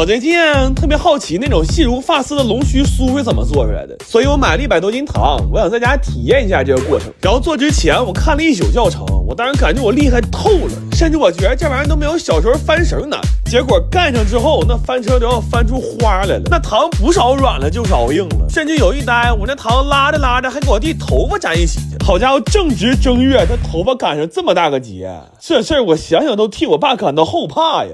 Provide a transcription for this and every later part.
我最近特别好奇那种细如发丝的龙须酥是怎么做出来的，所以我买了100多斤糖，我想在家体验一下这个过程。然后做之前我看了一宿教程，我当时感觉我厉害透了，甚至我觉得这玩意儿都没有小时候翻绳难。结果干上之后，那翻车都要翻出花来了，那糖不少软了就少硬了，甚至有一单我那糖拉着拉着还给我弟头发粘一起去。好家伙，正值正月，他头发赶上这么大个节，这事儿我想想都替我爸感到后怕呀。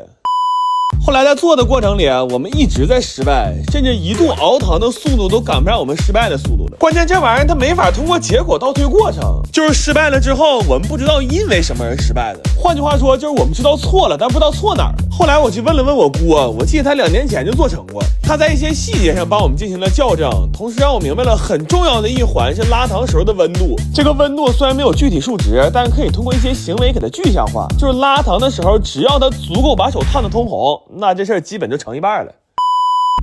后来在做的过程里，我们一直在失败，甚至一度熬糖的速度都赶不上我们失败的速度了。关键这玩意儿它没法通过结果倒推过程，就是失败了之后，我们不知道因为什么而失败的。换句话说，就是我们知道错了，但不知道错哪儿。后来我去问了问我姑，我记得他2年前就做成过，他在一些细节上帮我们进行了校正，同时让我明白了很重要的一环是拉糖时候的温度。这个温度虽然没有具体数值，但可以通过一些行为给它具象化，就是拉糖的时候，只要它足够把手烫得通红，那这事儿基本就成一半了。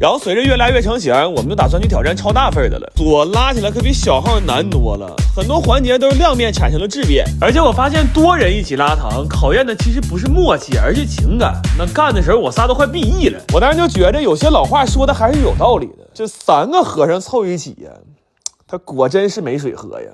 然后随着越来越成型，我们就打算去挑战超大份的了。左拉起来可比小号难多了，很多环节都是亮面产生了质变。而且我发现多人一起拉糖，考验的其实不是默契，而是情感。那干的时候我仨都快毕业了，我当时就觉得有些老话说的还是有道理的，这3个和尚凑一起呀，他果真是没水喝呀。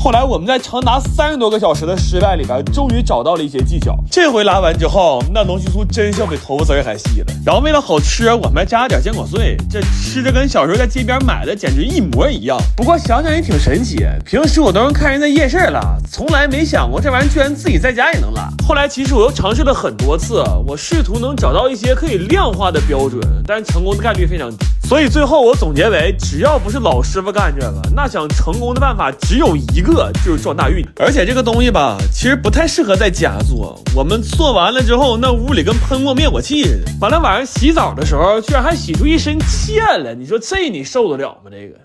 后来我们在长达30多个小时的失败里边，终于找到了一些技巧。这回拉完之后，那龙须酥真像比头发丝儿还细了。然后为了好吃，我们还加了点坚果碎，这吃着跟小时候在街边买的简直一模一样。不过想想也挺神奇，平时我都是看人在夜市拉，从来没想过这玩意儿居然自己在家也能拉。后来其实我又尝试了很多次，我试图能找到一些可以量化的标准，但是成功的概率非常低。所以最后我总结为，只要不是老师傅干这个，那想成功的办法只有一个，就是撞大运。而且这个东西吧，其实不太适合在家做。我们做完了之后，那屋里跟喷过灭火器似的。完了晚上洗澡的时候，居然还洗出一身欠来，你说这你受得了吗？这个。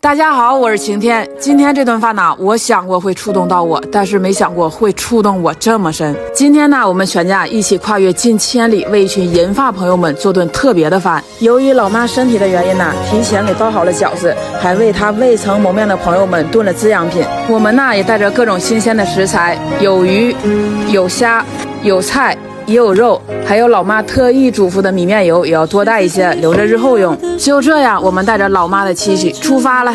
大家好，我是晴天。今天这顿饭呢，我想过会触动到我，但是没想过会触动我这么深。今天呢，我们全家一起跨越近千里，为一群银发朋友们做顿特别的饭。由于老妈身体的原因呢，提前给包好了饺子，还为她未曾谋面的朋友们炖了滋养品。我们呢，也带着各种新鲜的食材，有鱼，有虾，有菜。也有肉，还有老妈特意嘱咐的米面油也要多带一些，留着日后用。就这样，我们带着老妈的期许出发了。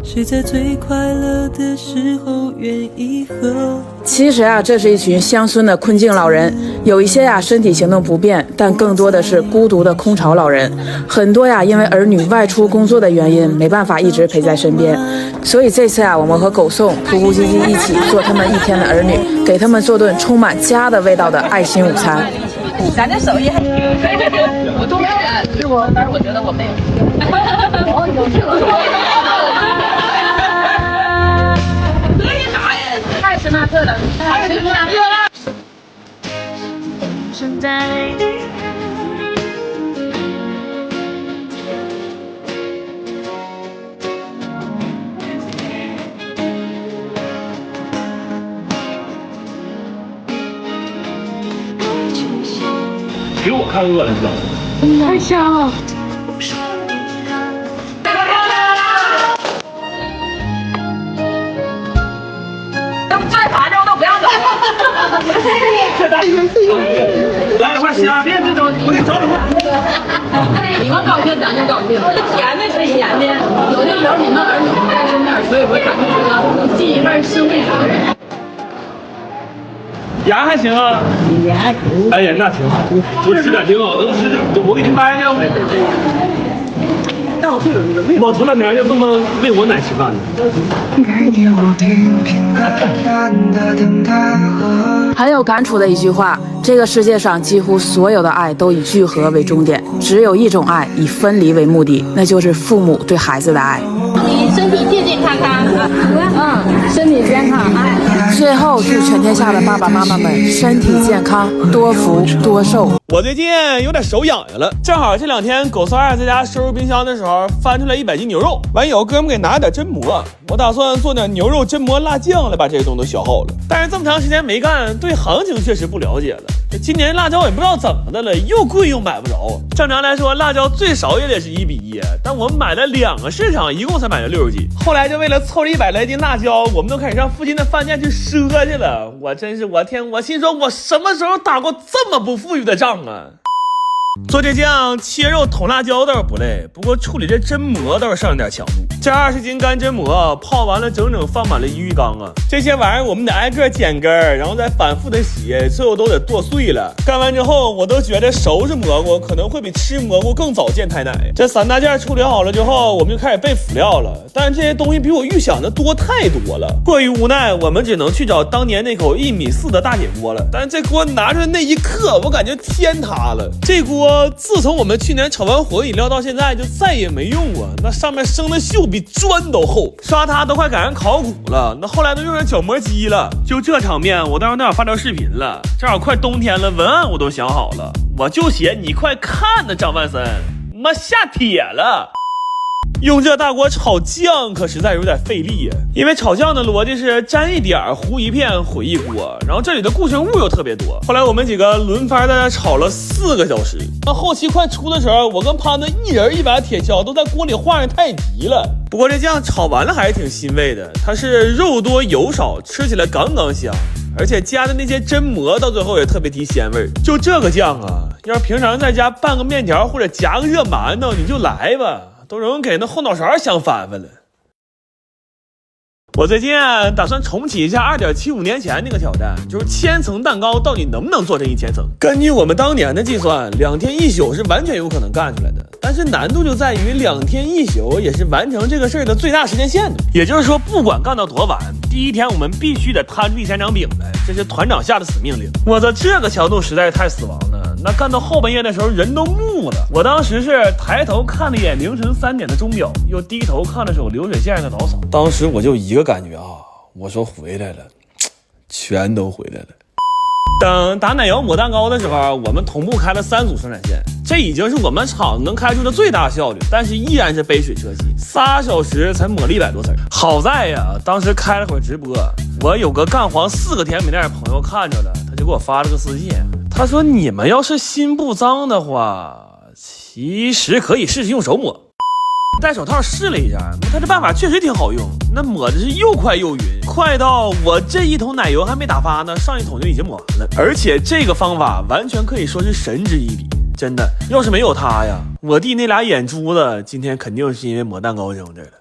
谁在最快乐的时候愿意和？其实啊，这是一群乡村的困境老人，有一些呀身体行动不便，但更多的是孤独的空巢老人。很多呀因为儿女外出工作的原因，没办法一直陪在身边。所以这次啊，我们和狗送噗噗唧唧一起做他们一天的儿女，给他们做顿充满家的味道的爱心午餐。咱这手艺还我都没有，是不？但是我觉得我没有。哦，有这个。太吃那个了，太吃那个了。现在。给我看饿了，知道吗？太香了。来，快下别这种，我给找你们高兴咱就高兴，甜的是咸的，有的时候你们儿女不在身边，所以我感觉这个尽一份生命责任。牙还行啊，也还行。哎呀，那行，我吃点挺好，能吃点，我给你掰掉。我头2天就这么喂我奶吃饭呢。很有感触的一句话，这个世界上几乎所有的爱都以聚合为终点，只有一种爱以分离为目的，那就是父母对孩子的爱。你身体健健康康，身体健康啊！最后祝全天下的爸爸妈妈们身体健康，多福多寿。我最近有点手痒痒了，正好这2天狗三二在家收拾冰箱的时候翻出来100斤牛肉，完有哥们给拿点榛蘑，我打算做点牛肉榛蘑辣酱来把这些东西都消耗了。但是这么长时间没干，对行情确实不了解了。这今年辣椒也不知道怎么的了，又贵又买不着。正常来说，辣椒最少也得是1:1，但我们买了2个市场，一共才买了60斤。后来就为了凑这100来斤辣椒，我们都开始上附近的饭店去赊去了。我真是我天，我心说我什么时候打过这么不富裕的仗啊？做这酱切肉捅辣椒倒是不累，不过处理这榛蘑倒是上了点强度。这20斤干榛蘑泡完了，整整放满了1浴缸啊！这些玩意儿我们得挨个剪根儿，然后再反复的洗，最后都得剁碎了。干完之后，我都觉得收拾蘑菇可能会比吃蘑菇更早见太奶。这3大件处理好了之后，我们就开始备辅料了。但是这些东西比我预想的多太多了，迫于无奈，我们只能去找当年那口1.4米的大铁锅了。但是这锅拿出来那一刻，我感觉天塌了。这锅自从我们去年炒完火饮料到现在就再也没用过，那上面生的锈比砖都厚，刷它都快赶上考古了。那后来都用上角磨机了。就这场面，我当时都想发条视频了。正好快冬天了，文案我都想好了，我就写你快看呢，张万森，妈下帖了。用这大锅炒酱可实在有点费力呀，因为炒酱的逻辑是沾一点糊一片毁一锅，然后这里的固形物又特别多。后来我们几个轮番在那炒了4个小时，到后期快出的时候，我跟潘子一人1把铁锹都在锅里画上太极了。不过这酱炒完了还是挺欣慰的，它是肉多油少，吃起来刚刚香，而且加的那些榛蘑到最后也特别提鲜味。就这个酱啊，要是平常在家拌个面条或者夹个热馒头，你就来吧，都容易给那后脑勺香翻翻了。我最近打算重启一下2.75年前那个挑战，就是1000层蛋糕到底能不能做成1000层。根据我们当年的计算，2天1宿是完全有可能干出来的，但是难度就在于2天1宿也是完成这个事儿的最大时间限度。也就是说，不管干到多晚，第一天我们必须得摊出1千张饼来，这是团长下的死命令。我的这个强度实在是太死亡了，那干到后半夜的时候人都木了。我当时是抬头看了一眼凌晨3点的钟表，又低头看了首流水线上的老嫂，当时我就一个感觉啊，我说回来了，全都回来了。等打奶油抹蛋糕的时候，我们同步开了3组生产线，这已经是我们厂子能开出的最大效率，但是依然是杯水车薪，3小时才抹了100多层。好在呀，当时开了会儿直播，我有个干黄4个甜品店的朋友看着了，他就给我发了个私信，他说你们要是心不脏的话，其实可以试试用手抹。戴手套试了一下，他这办法确实挺好用，那抹的是又快又匀，快到我这1桶奶油还没打发呢，上1桶就已经抹完了。而且这个方法完全可以说是神之一笔，真的，要是没有它呀，我弟那俩眼珠子今天肯定是因为抹蛋糕扔这儿了。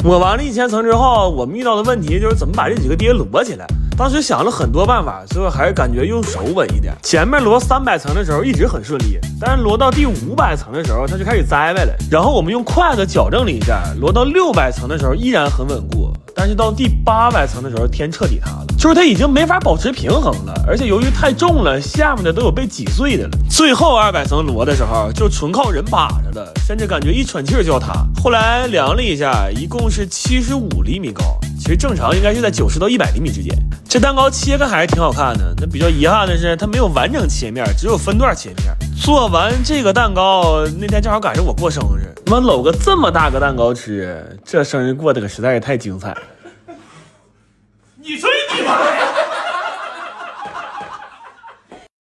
抹完了1000层之后，我们遇到的问题就是怎么把这几个碟摞起来。当时想了很多办法，最后还是感觉用手稳一点。前面摞300层的时候一直很顺利，但是摞到第500层的时候，它就开始栽歪了。然后我们用筷子矫正了一下，摞到600层的时候依然很稳固，但是到第800层的时候天彻底塌了，就是它已经没法保持平衡了，而且由于太重了，下面的都有被挤碎的了。最后200层摞的时候就纯靠人把着了，甚至感觉一喘气就要塌。后来量了一下，一共是75厘米高，其实正常应该是在90到100厘米之间。这蛋糕切开还是挺好看的，那比较遗憾的是它没有完整切面，只有分段切面。做完这个蛋糕那天正好赶上我过生日，妈搂个这么大个蛋糕吃，这生日过得可实在是太精彩了。你吹